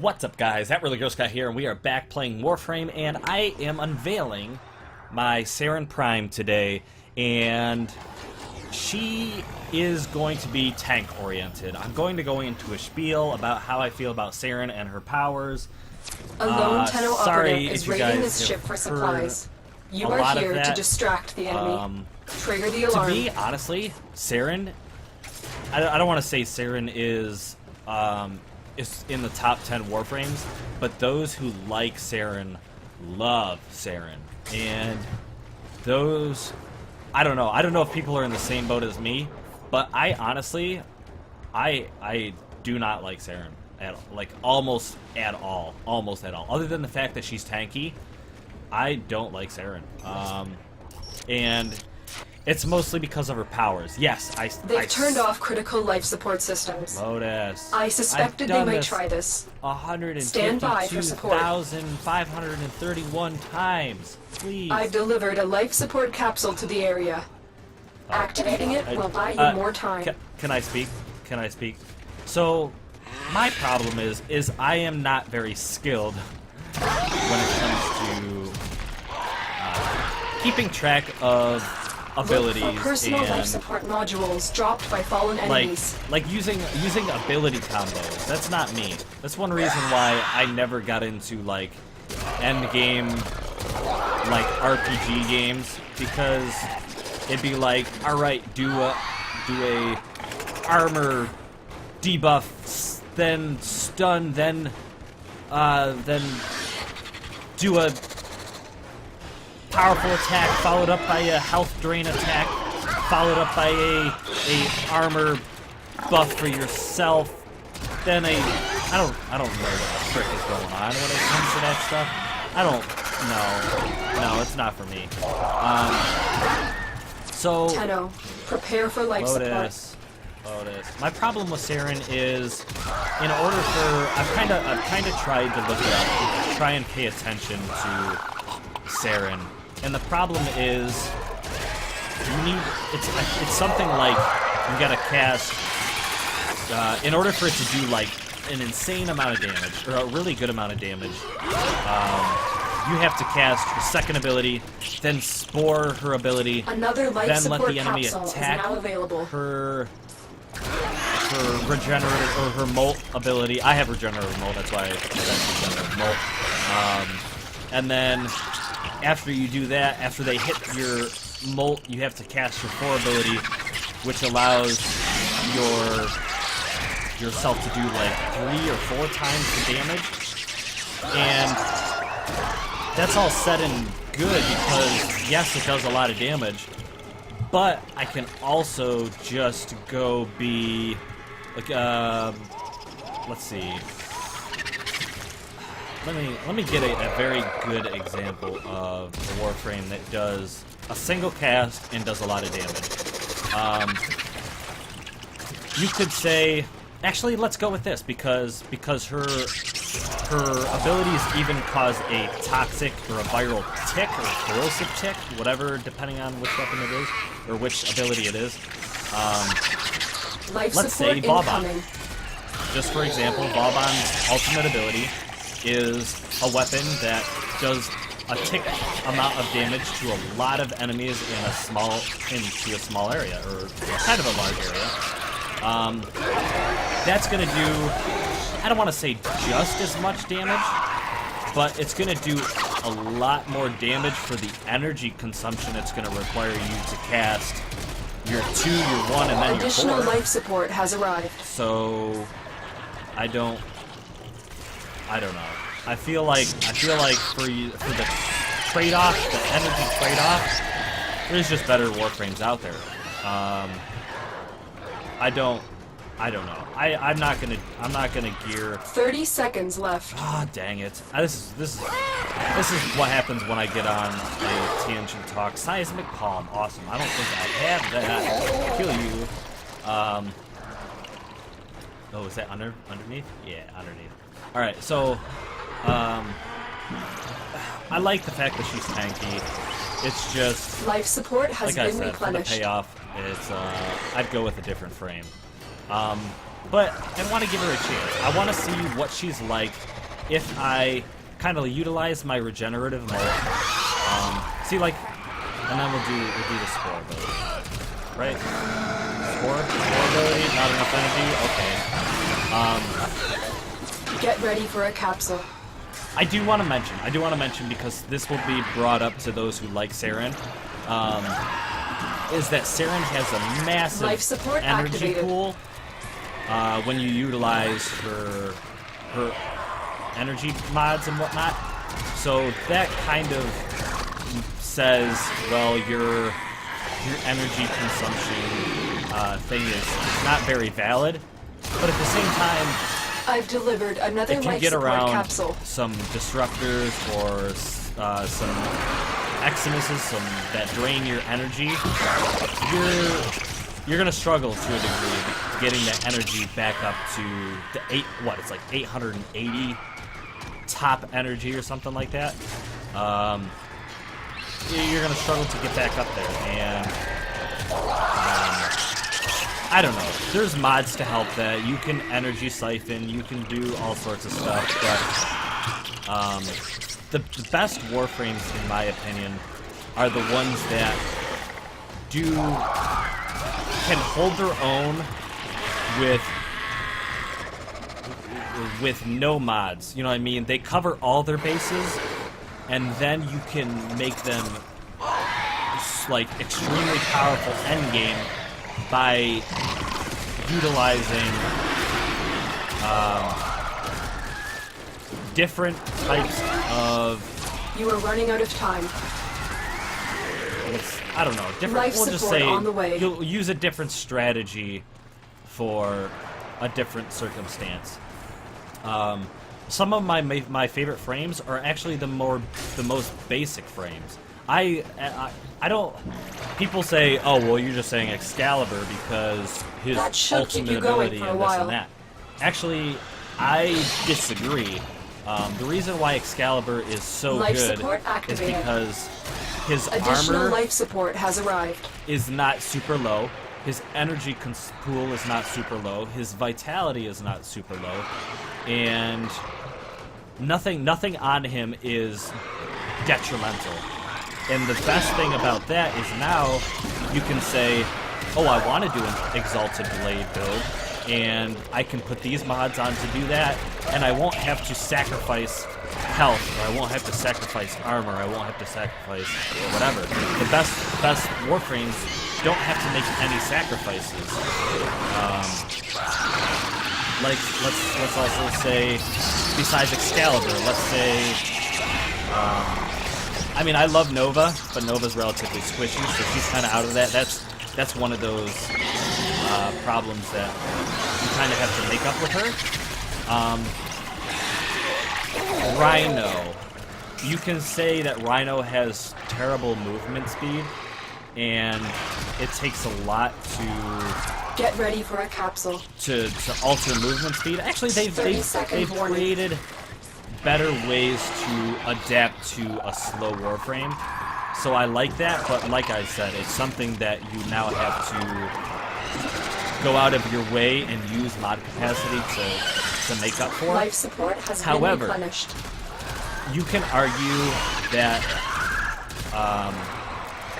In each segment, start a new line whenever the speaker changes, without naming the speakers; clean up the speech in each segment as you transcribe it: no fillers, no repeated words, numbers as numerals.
What's up, guys? That Really Girl Scott here, and we are back playing Warframe, and I am unveiling my Saryn Prime today, and she is going to be tank-oriented. I'm going to go into a spiel about how I feel about Saryn and her powers.
A lone Tenno operative is raiding this ship for supplies. You are here to distract the enemy. Trigger the alarm.
To me, honestly, Saryn, I don't want to say Saryn is in the top 10 Warframes, but those who like Saryn love Saryn. And those, I don't know if people are in the same boat as me, but I honestly, I do not like Saryn almost at all, other than the fact that she's tanky. I don't like Saryn, and it's mostly because of her powers. Yes,
They've turned off critical life support systems.
Lotus.
I suspected they might try this. Stand by for support.
152,531 times. Please.
I've delivered a life support capsule to the area. Activating it will buy you more time.
Can I speak? Can I speak? So, my problem is I am not very skilled when it comes to keeping track of abilities.
Look for personal life support modules dropped by fallen enemies.
Like using ability combos. That's not me. That's one reason why I never got into like end game like RPG games, because it'd be like, all right, do a armor debuff, then stun, then do a powerful attack followed up by a health drain attack, followed up by a armor buff for yourself, then I don't know what the frick is going on when it comes to that stuff. No, it's not for me. So
Tenno, prepare for life support.
Lotus. My problem with Saryn is, in order for I've kind of tried to look it up, try and pay attention to Saryn. And the problem is, it's something like, you gotta cast, in order for it to do like an insane amount of damage, or a really good amount of damage, you have to cast her second ability, then spore her ability,
Another life
then let the enemy
capsule
attack
is now available.
her regenerative, or her molt ability. I have regenerative molt, that's why I have regenerative molt. And then after you do that, after they hit your molt, you have to cast your 4 ability, which allows yourself to do like 3 or 4 times the damage. And that's all said and good, because yes, it does a lot of damage, but I can also just go be like, let's see. Let me get a very good example of a Warframe that does a single cast and does a lot of damage. You could say, actually, let's go with this, because her abilities even cause a toxic or a viral tick or corrosive tick, whatever, depending on which weapon it is or which ability it is. Let's say Vauban. Just for example, Vauban's ultimate ability is a weapon that does a tick amount of damage to a lot of enemies into a small area, or kind of a large area. That's gonna do, I don't want to say just as much damage, but it's gonna do a lot more damage for the energy consumption it's gonna require you to cast your 2, your 1, and then your 4.
Additional life support has arrived.
So I don't know. I feel like for the trade-off, the energy trade-off, there's just better Warframes out there. I don't know. I'm not gonna gear.
30 seconds left.
Ah, dang it! This is what happens when I get on a tangent talk. Seismic Palm, awesome. I don't think I have that. Kill you. Oh, is that underneath? Yeah, underneath. All right, so I like the fact that she's tanky. It's just
life support has
like
been
I said,
replenished.
for the payoff, it's I'd go with a different frame. but I want to give her a chance. I want to see what she's like if I kind of utilize my regenerative mode. See, like, and then we'll do the spore ability, right? Spore ability, not enough energy. Okay.
Get ready for a capsule.
I do want to mention because this will be brought up to those who like Saryn. Is that Saryn has a massive
Life support
energy
activated.
pool when you utilize her energy mods and whatnot. So that kind of says, well, your energy consumption thing is not very valid, but at the same time,
I've delivered another
it can
life
get
support
around
capsule.
some disruptors or some Eximuses, some that drain your energy. You're gonna struggle to a degree getting that energy back up to the it's like 880 top energy or something like that. You're gonna struggle to get back up there, and I don't know. There's mods to help that. You can energy siphon, you can do all sorts of stuff, but the best Warframes, in my opinion, are the ones that can hold their own with no mods. You know what I mean? They cover all their bases, and then you can make them like extremely powerful endgame by utilizing different types of.
You are running out of time.
I don't know. Different.
Life
We'll just
support
say
on the way.
you'll use a different strategy for a different circumstance. Some of my favorite frames are actually the most basic frames. I don't. People say, oh well, you're just saying Excalibur because his ultimate ability and this and that. Actually, I disagree. The reason why Excalibur is so good is because his armor
life support has arrived.
Is not super low. His energy pool is not super low. His vitality is not super low, and nothing on him is detrimental. And the best thing about that is now you can say, oh, I want to do an Exalted Blade build, and I can put these mods on to do that, and I won't have to sacrifice health, or I won't have to sacrifice armor, I won't have to sacrifice whatever. The best Warframes don't have to make any sacrifices. Like, let's also say, besides Excalibur, let's say, I mean, I love Nova, but Nova's relatively squishy, so she's kind of out of that. That's one of those problems that you kind of have to make up with her. Rhino. You can say that Rhino has terrible movement speed, and it takes a lot to
get ready for a capsule
to alter movement speed. Actually, they've created better ways to adapt to a slow Warframe, so I like that. But like I said, it's something that you now have to go out of your way and use mod capacity to make up for.
Life support has been replenished.
You can argue that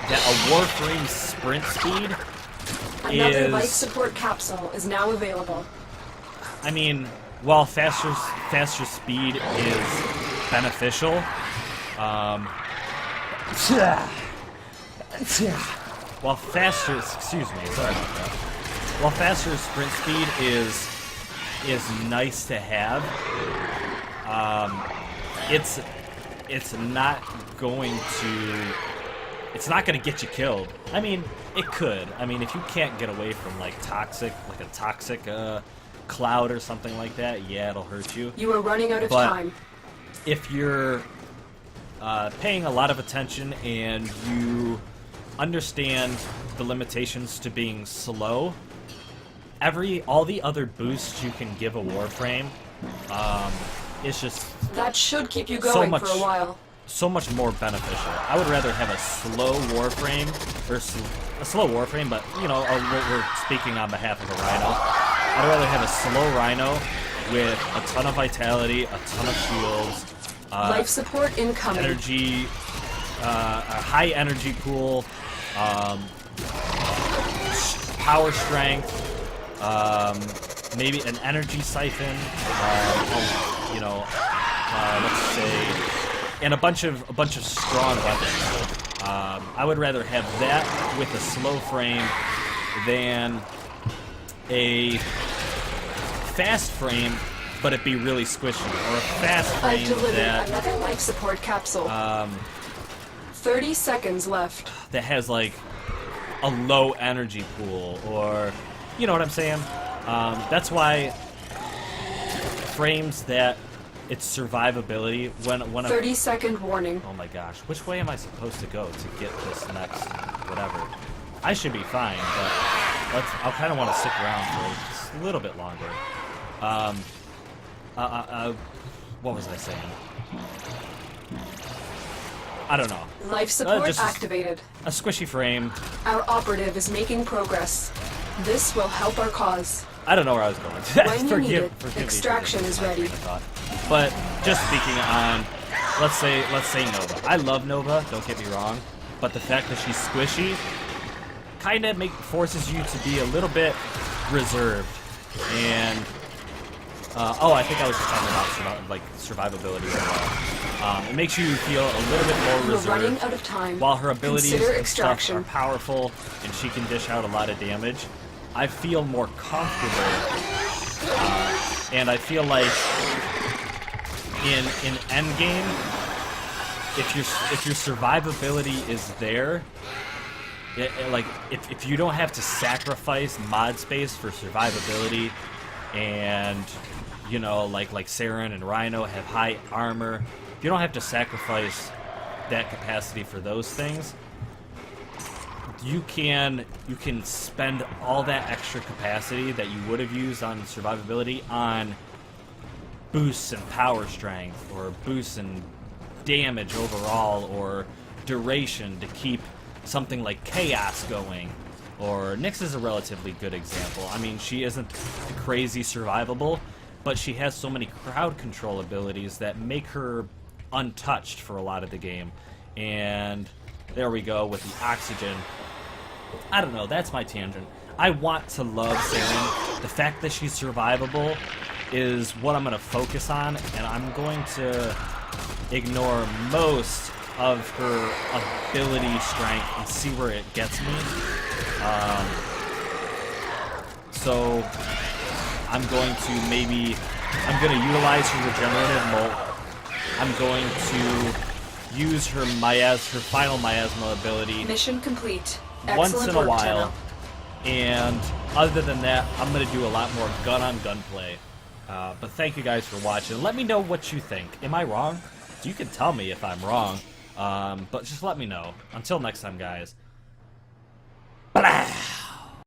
that a Warframe sprint speed
Another life support capsule is now available.
I mean, while faster speed is beneficial, while faster sprint speed is nice to have, it's not going to get you killed. I mean, it could. I mean, if you can't get away from like a toxic cloud or something like that, yeah, it'll hurt you.
You are running out of time.
If you're paying a lot of attention and you understand the limitations to being slow, all the other boosts you can give a Warframe, it's just
that should keep you going for a while.
So much more beneficial. I would rather have a slow Warframe, but you know, we're speaking on behalf of a Rhino. I'd rather have a slow Rhino with a ton of vitality, a ton of shields,
life support incoming.
Energy, a high energy pool, power strength, maybe an energy siphon, you know, let's say, and a bunch of strong weapons. I would rather have that with a slow frame than a fast frame, but it be really squishy, or a fast frame
I've delivered
that
another life support capsule. 30 seconds left.
that has like a low energy pool, or you know what I'm saying. That's why frames that it's survivability when
30-second warning.
Oh my gosh, which way am I supposed to go to get this next whatever? I should be fine, but I'll kind of want to stick around for just a little bit longer. What was I saying? I don't know.
Life support
just
activated.
A squishy frame.
Our operative is making progress. This will help our cause.
I don't know where I was going.
When you need it, extraction is ready.
But just speaking on, let's say Nova. I love Nova. Don't get me wrong, but the fact that she's squishy kind of forces you to be a little bit reserved. And I think I was just talking about like survivability as well. It makes you feel a little bit more reserved.
We're running out of time.
While her abilities and stuff are
extraction.
powerful and she can dish out a lot of damage, I feel more comfortable, and I feel like in endgame, if your survivability is there, like if you don't have to sacrifice mod space for survivability, and you know like Saryn and Rhino have high armor, if you don't have to sacrifice that capacity for those things, you can spend all that extra capacity that you would have used on survivability on boosts in power strength, or boosts in damage overall, or duration to keep something like Chaos going. Or Nyx is a relatively good example. I mean, she isn't crazy survivable, but she has so many crowd control abilities that make her untouched for a lot of the game. And there we go with the oxygen. I don't know, that's my tangent. I want to love Saryn. The fact that she's survivable is what I'm going to focus on, and I'm going to ignore most of her ability strength and see where it gets me. So I'm going to utilize her regenerative molt. I'm going to use her final miasma ability.
Mission complete.
Once
Excellent
in a
work,
while,
Tenno.
and other than that, I'm going to do a lot more gun-on-gun play. But thank you guys for watching. Let me know what you think. Am I wrong? You can tell me if I'm wrong, but just let me know. Until next time, guys.